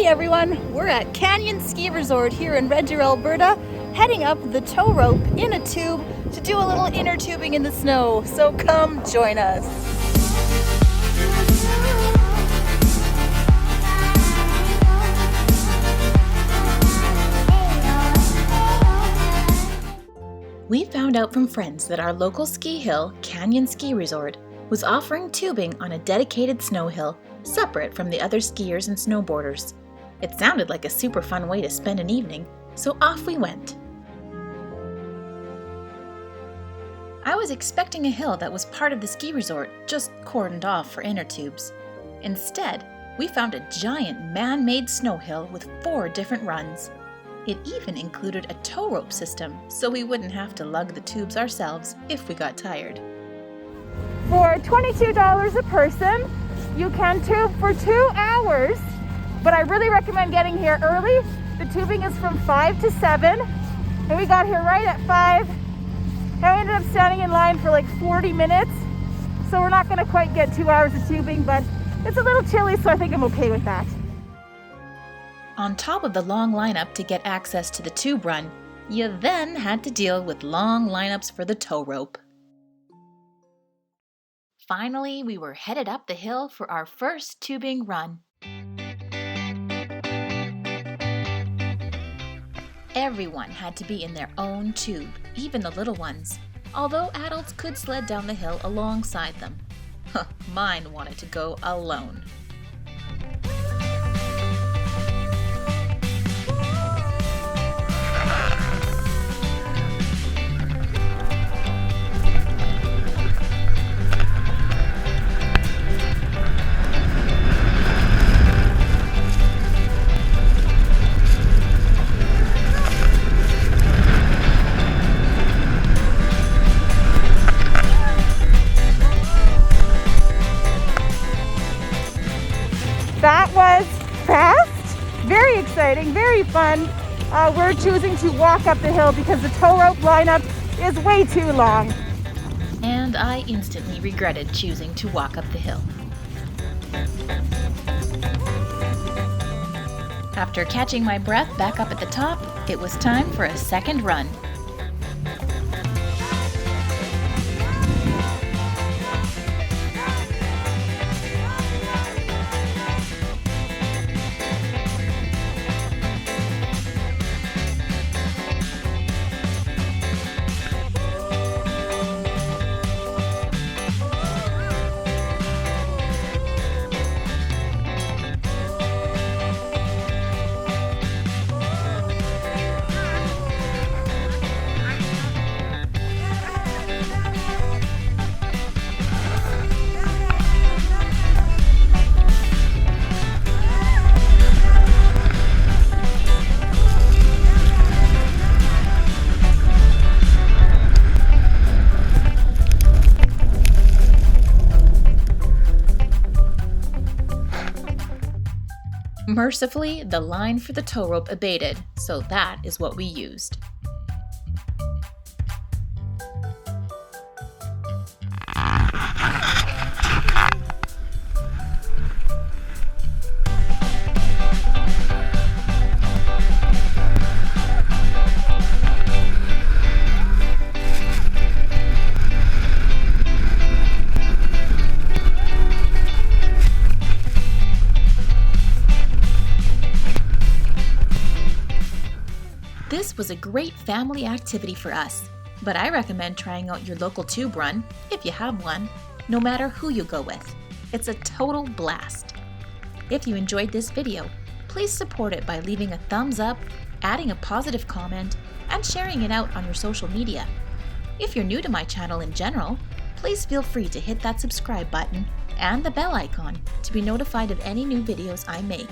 Hey everyone, we're at Canyon Ski Resort here in Red Deer, Alberta, heading up the tow rope in a tube to do a little inner tubing in the snow. So come join us. We found out from friends that our local ski hill, Canyon Ski Resort, was offering tubing on a dedicated snow hill, separate from the other skiers and snowboarders. It sounded like a super fun way to spend an evening, so off we went. I was expecting a hill that was part of the ski resort, just cordoned off for inner tubes. Instead, we found a giant man-made snow hill with 4 different runs. It even included a tow rope system, so we wouldn't have to lug the tubes ourselves if we got tired. For $22 a person, you can tube for 2 hours, but I really recommend getting here early. The tubing is from 5 to 7, and we got here right at 5, and we ended up standing in line for like 40 minutes, so we're not gonna quite get 2 hours of tubing, but it's a little chilly, so I think I'm okay with that. On top of the long lineup to get access to the tube run, you then had to deal with long lineups for the tow rope. Finally, we were headed up the hill for our first tubing run. Everyone had to be in their own tube, even the little ones, although adults could sled down the hill alongside them. Mine wanted to go alone. That was fast, very exciting, very fun. We're choosing to walk up the hill because the tow rope lineup is way too long. And I instantly regretted choosing to walk up the hill. After catching my breath back up at the top, it was time for a second run. Mercifully, the line for the tow rope abated, so that is what we used. This was a great family activity for us, but I recommend trying out your local tube run, if you have one, no matter who you go with. It's a total blast. If you enjoyed this video, please support it by leaving a thumbs up, adding a positive comment, and sharing it out on your social media. If you're new to my channel in general, please feel free to hit that subscribe button and the bell icon to be notified of any new videos I make.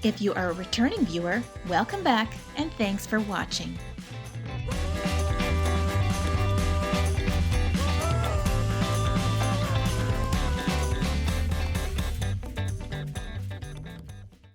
If you are a returning viewer, welcome back and thanks for watching.